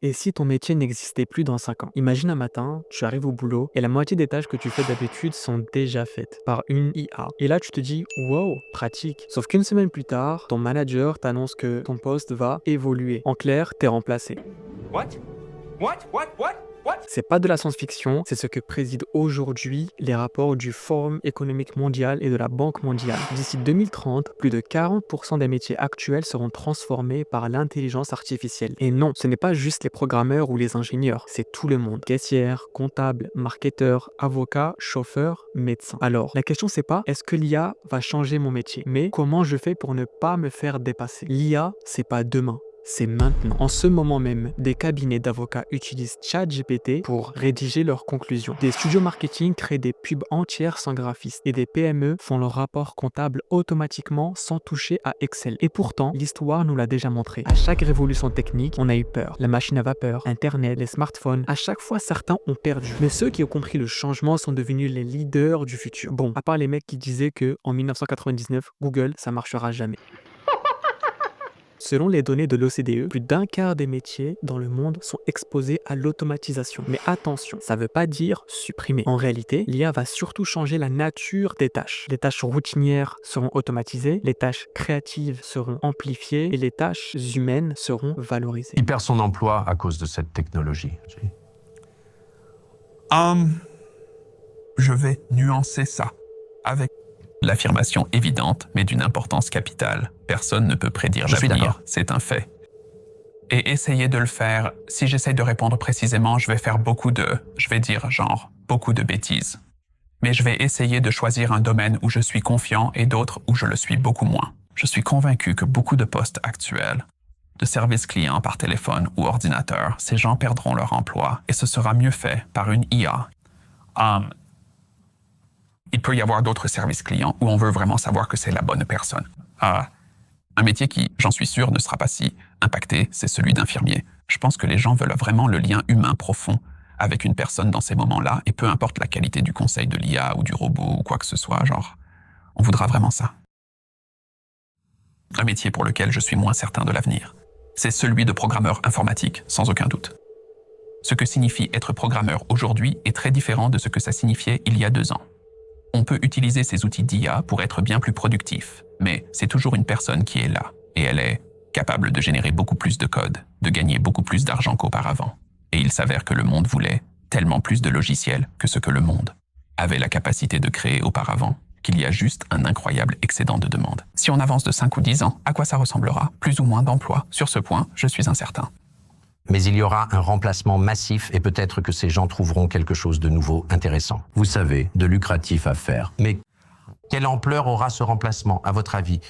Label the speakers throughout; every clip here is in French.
Speaker 1: Et si ton métier n'existait plus dans 5 ans? Imagine un matin, tu arrives au boulot et la moitié des tâches que tu fais d'habitude sont déjà faites par une IA. Et là, tu te dis, wow, pratique. Sauf qu'une semaine plus tard, ton manager t'annonce que ton poste va évoluer. En clair, t'es remplacé.
Speaker 2: What? What?
Speaker 1: C'est pas de la science-fiction, c'est ce que président aujourd'hui les rapports du Forum économique mondial et de la Banque mondiale. D'ici 2030, plus de 40% des métiers actuels seront transformés par l'intelligence artificielle. Et non, ce n'est pas juste les programmeurs ou les ingénieurs, c'est tout le monde. Caissière, comptable, marketeur, avocat, chauffeur, médecin. Alors, la question c'est pas est-ce que l'IA va changer mon métier, mais comment je fais pour ne pas me faire dépasser. L'IA, c'est pas demain. C'est maintenant. En ce moment même, des cabinets d'avocats utilisent ChatGPT pour rédiger leurs conclusions. Des studios marketing créent des pubs entières sans graphiste et des PME font leurs rapports comptables automatiquement sans toucher à Excel. Et pourtant, l'histoire nous l'a déjà montré. À chaque révolution technique, on a eu peur. La machine à vapeur, Internet, les smartphones, à chaque fois certains ont perdu. Mais ceux qui ont compris le changement sont devenus les leaders du futur. Bon, à part les mecs qui disaient que en 1999, Google, ça marchera jamais. Selon les données de l'OCDE, plus d'un quart des métiers dans le monde sont exposés à l'automatisation. Mais attention, ça ne veut pas dire supprimer. En réalité, l'IA va surtout changer la nature des tâches. Les tâches routinières seront automatisées, les tâches créatives seront amplifiées et les tâches humaines seront valorisées.
Speaker 3: Il perd son emploi à cause de cette technologie.
Speaker 4: Je vais nuancer ça avec l'affirmation évidente, mais d'une importance capitale. Personne ne peut prédire
Speaker 3: Je suis
Speaker 4: l'avenir,
Speaker 3: d'accord.
Speaker 4: c'est un fait. Et essayer de le faire, si j'essaie de répondre précisément, je vais faire beaucoup de bêtises. Mais je vais essayer de choisir un domaine où je suis confiant et d'autres où je le suis beaucoup moins. Je suis convaincu que beaucoup de postes actuels, de services clients par téléphone ou ordinateur, ces gens perdront leur emploi et ce sera mieux fait par une IA. Il peut y avoir d'autres services clients où on veut vraiment savoir que c'est la bonne personne. Un métier qui, j'en suis sûr, ne sera pas si impacté, c'est celui d'infirmier. Je pense que les gens veulent vraiment le lien humain profond avec une personne dans ces moments-là, et peu importe la qualité du conseil de l'IA ou du robot ou quoi que ce soit, on voudra vraiment ça. Un métier pour lequel je suis moins certain de l'avenir, c'est celui de programmeur informatique, sans aucun doute. Ce que signifie être programmeur aujourd'hui est très différent de ce que ça signifiait il y a 2 ans. On peut utiliser ces outils d'IA pour être bien plus productif, mais c'est toujours une personne qui est là, et elle est capable de générer beaucoup plus de code, de gagner beaucoup plus d'argent qu'auparavant. Et il s'avère que le monde voulait tellement plus de logiciels que ce que le monde avait la capacité de créer auparavant, qu'il y a juste un incroyable excédent de demande. Si on avance de 5 ou 10 ans, à quoi ça ressemblera? Plus ou moins d'emplois? Sur ce point, je suis incertain.
Speaker 3: Mais il y aura un remplacement massif et peut-être que ces gens trouveront quelque chose de nouveau intéressant. Vous savez, de lucratif à faire. Mais quelle ampleur aura ce remplacement, à votre avis?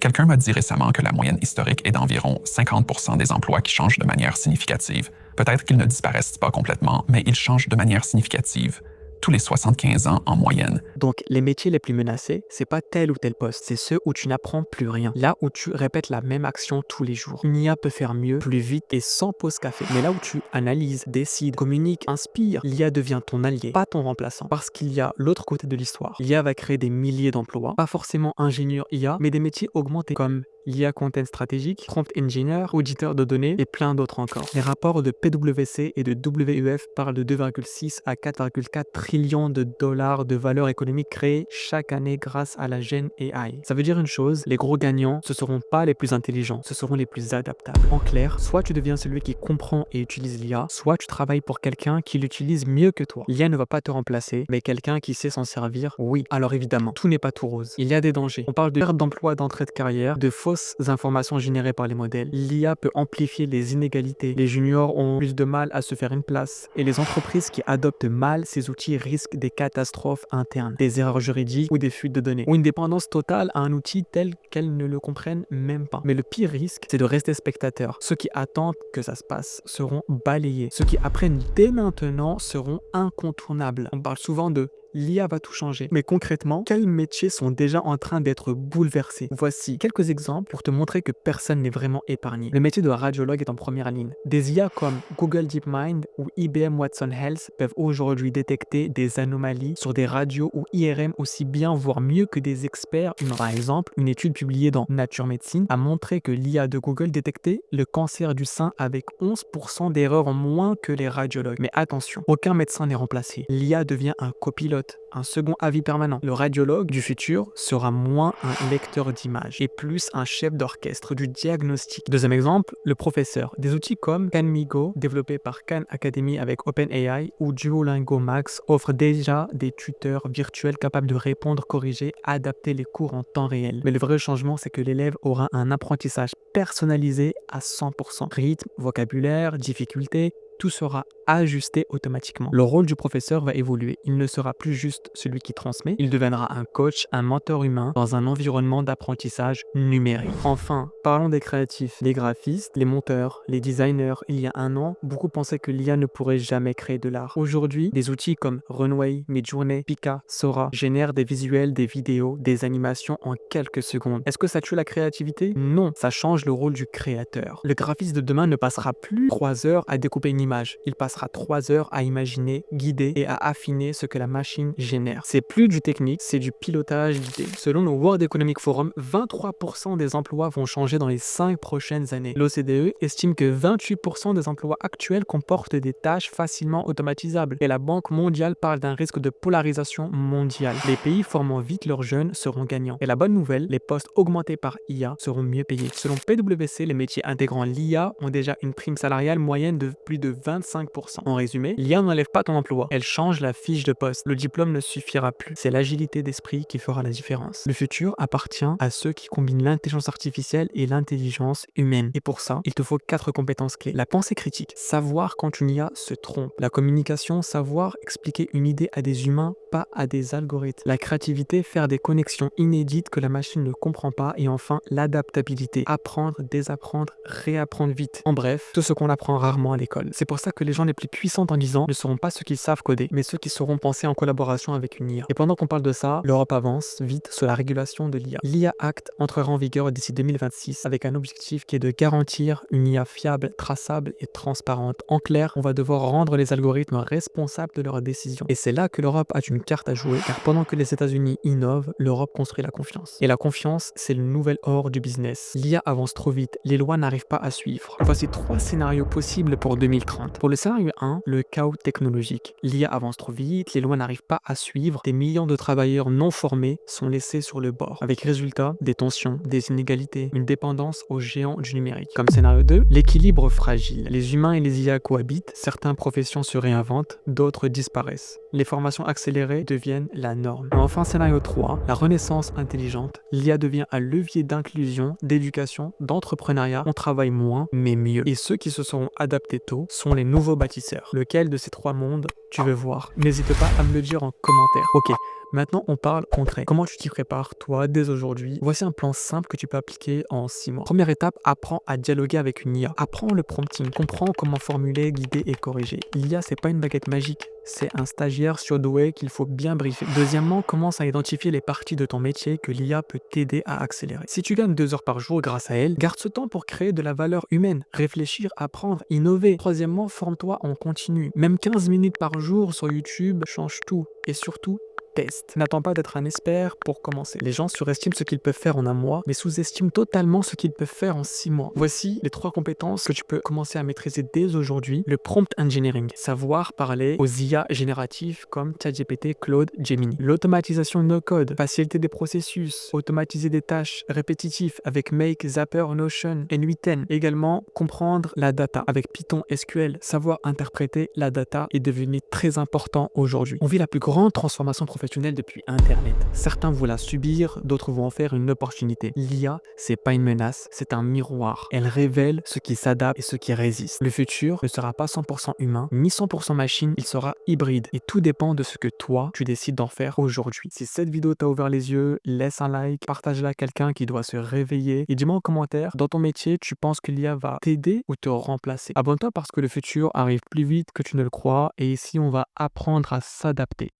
Speaker 4: Quelqu'un m'a dit récemment que la moyenne historique est d'environ 50% des emplois qui changent de manière significative. Peut-être qu'ils ne disparaissent pas complètement, mais ils changent de manière significative tous les 75 ans en moyenne.
Speaker 1: Donc, les métiers les plus menacés, c'est pas tel ou tel poste, c'est ceux où tu n'apprends plus rien. Là où tu répètes la même action tous les jours. Une IA peut faire mieux, plus vite et sans pause café. Mais là où tu analyses, décides, communiques, inspires, l'IA devient ton allié, pas ton remplaçant. Parce qu'il y a l'autre côté de l'histoire. L'IA va créer des milliers d'emplois, pas forcément ingénieur IA, mais des métiers augmentés comme l'IA content stratégique, prompt engineer, auditeur de données et plein d'autres encore. Les rapports de PwC et de WUF parlent de 2,6 à 4,4 trillions de dollars de valeur économique créée chaque année grâce à la Gen AI. Ça veut dire une chose, les gros gagnants, ce seront pas les plus intelligents, ce seront les plus adaptables. En clair, soit tu deviens celui qui comprend et utilise l'IA, soit tu travailles pour quelqu'un qui l'utilise mieux que toi. L'IA ne va pas te remplacer, mais quelqu'un qui sait s'en servir, oui. Alors évidemment, tout n'est pas tout rose. Il y a des dangers. On parle de perte d'emploi, d'entrée de carrière, de fausses informations générées par les modèles. L'IA peut amplifier les inégalités. Les juniors ont plus de mal à se faire une place. Et les entreprises qui adoptent mal ces outils risquent des catastrophes internes, des erreurs juridiques ou des fuites de données, ou une dépendance totale à un outil tel qu'elles ne le comprennent même pas. Mais le pire risque, c'est de rester spectateur. Ceux qui attendent que ça se passe seront balayés. Ceux qui apprennent dès maintenant seront incontournables. On parle souvent de l'IA va tout changer. Mais concrètement, quels métiers sont déjà en train d'être bouleversés? Voici quelques exemples pour te montrer que personne n'est vraiment épargné. Le métier de radiologue est en première ligne. Des IA comme Google DeepMind ou IBM Watson Health peuvent aujourd'hui détecter des anomalies sur des radios ou IRM aussi bien, voire mieux que des experts humains. Par exemple, une étude publiée dans Nature Medicine a montré que l'IA de Google détectait le cancer du sein avec 11% d'erreurs en moins que les radiologues. Mais attention, aucun médecin n'est remplacé. L'IA devient un copilote, un second avis permanent. Le radiologue du futur sera moins un lecteur d'images et plus un chef d'orchestre du diagnostic. Deuxième exemple, le professeur. Des outils comme Canmigo, développé par Khan Academy avec OpenAI, ou Duolingo Max offrent déjà des tuteurs virtuels capables de répondre, corriger, adapter les cours en temps réel. Mais le vrai changement, c'est que l'élève aura un apprentissage personnalisé à 100%. Rythme, vocabulaire, difficulté, tout sera ajusté automatiquement. Le rôle du professeur va évoluer. Il ne sera plus juste celui qui transmet, il deviendra un coach, un mentor humain dans un environnement d'apprentissage numérique. Enfin, parlons des créatifs, les graphistes, les monteurs, les designers. Il y a un an, beaucoup pensaient que l'IA ne pourrait jamais créer de l'art. Aujourd'hui, des outils comme Runway, Midjourney, Pika, Sora génèrent des visuels, des vidéos, des animations en quelques secondes. Est-ce que ça tue la créativité? Non, ça change le rôle du créateur. Le graphiste de demain ne passera plus 3 heures à découper une image. Il passera 3 heures à imaginer, guider et à affiner ce que la machine génère. C'est plus du technique, c'est du pilotage d'idées. Selon le World Economic Forum, 23% des emplois vont changer dans les 5 prochaines années. L'OCDE estime que 28% des emplois actuels comportent des tâches facilement automatisables. Et la Banque mondiale parle d'un risque de polarisation mondiale. Les pays formant vite leurs jeunes seront gagnants. Et la bonne nouvelle, les postes augmentés par IA seront mieux payés. Selon PwC, les métiers intégrant l'IA ont déjà une prime salariale moyenne de plus de 25%. En résumé, l'IA n'enlève pas ton emploi, elle change la fiche de poste. Le diplôme ne suffira plus. C'est l'agilité d'esprit qui fera la différence. Le futur appartient à ceux qui combinent l'intelligence artificielle et l'intelligence humaine. Et pour ça, il te faut 4 compétences clés. La pensée critique, savoir quand une IA se trompe. La communication, savoir expliquer une idée à des humains, pas à des algorithmes. La créativité, faire des connexions inédites que la machine ne comprend pas. Et enfin, l'adaptabilité, apprendre, désapprendre, réapprendre vite. En bref, tout ce qu'on apprend rarement à l'école. C'est pour ça que les gens les plus puissants dans 10 ans ne seront pas ceux qui savent coder, mais ceux qui sauront penser en collaboration avec une IA. Et pendant qu'on parle de ça, l'Europe avance vite sur la régulation de l'IA. L'IA Act entrera en vigueur d'ici 2026 avec un objectif qui est de garantir une IA fiable, traçable et transparente. En clair, on va devoir rendre les algorithmes responsables de leurs décisions. Et c'est là que l'Europe a une carte à jouer, car pendant que les États-Unis innovent, l'Europe construit la confiance. Et la confiance, c'est le nouvel or du business. L'IA avance trop vite, les lois n'arrivent pas à suivre. Voici 3 scénarios possibles pour 2030. Pour le scénario 1, le chaos technologique. L'IA avance trop vite, les lois n'arrivent pas à suivre, des millions de travailleurs non formés sont laissés sur le bord. Avec résultat, des tensions, des inégalités, une dépendance aux géants du numérique. Comme scénario 2, l'équilibre fragile. Les humains et les IA cohabitent, certaines professions se réinventent, d'autres disparaissent. Les formations accélérées deviennent la norme. Enfin, scénario 3, la renaissance intelligente. L'IA devient un levier d'inclusion, d'éducation, d'entrepreneuriat. On travaille moins, mais mieux. Et ceux qui se seront adaptés tôt sont les nouveaux bâtisseurs. Lequel de ces 3 mondes tu veux voir? N'hésite pas à me le dire en commentaire. Ok, maintenant on parle concret. Comment tu t'y prépares, toi, dès aujourd'hui? Voici un plan simple que tu peux appliquer en 6 mois. Première étape, apprends à dialoguer avec une IA. Apprends le prompting, comprends comment formuler, guider et corriger. L'IA, c'est pas une baguette magique. C'est un stagiaire surdoué qu'il faut bien briefer. Deuxièmement, commence à identifier les parties de ton métier que l'IA peut t'aider à accélérer. Si tu gagnes 2 heures par jour grâce à elle, garde ce temps pour créer de la valeur humaine, réfléchir, apprendre, innover. Troisièmement, forme-toi en continu. Même 15 minutes par jour sur YouTube change tout. Et surtout, teste. N'attends pas d'être un expert pour commencer. Les gens surestiment ce qu'ils peuvent faire en un mois, mais sous-estiment totalement ce qu'ils peuvent faire en 6 mois. Voici les 3 compétences que tu peux commencer à maîtriser dès aujourd'hui. Le prompt engineering, savoir parler aux IA génératifs comme ChatGPT, Claude, Gemini. L'automatisation no-code, faciliter des processus, automatiser des tâches répétitives avec Make, Zapper, Notion et N8N. Également, comprendre la data avec Python, SQL. Savoir interpréter la data est devenu très important aujourd'hui. On vit la plus grande transformation professionnelle depuis Internet. Certains vont la subir, d'autres vont en faire une opportunité. L'IA, c'est pas une menace, c'est un miroir. Elle révèle ce qui s'adapte et ce qui résiste. Le futur ne sera pas 100% humain, ni 100% machine, il sera hybride. Et tout dépend de ce que toi, tu décides d'en faire aujourd'hui. Si cette vidéo t'a ouvert les yeux, laisse un like, partage-la à quelqu'un qui doit se réveiller et dis-moi en commentaire, dans ton métier, tu penses que l'IA va t'aider ou te remplacer? Abonne-toi parce que le futur arrive plus vite que tu ne le crois et ici, on va apprendre à s'adapter.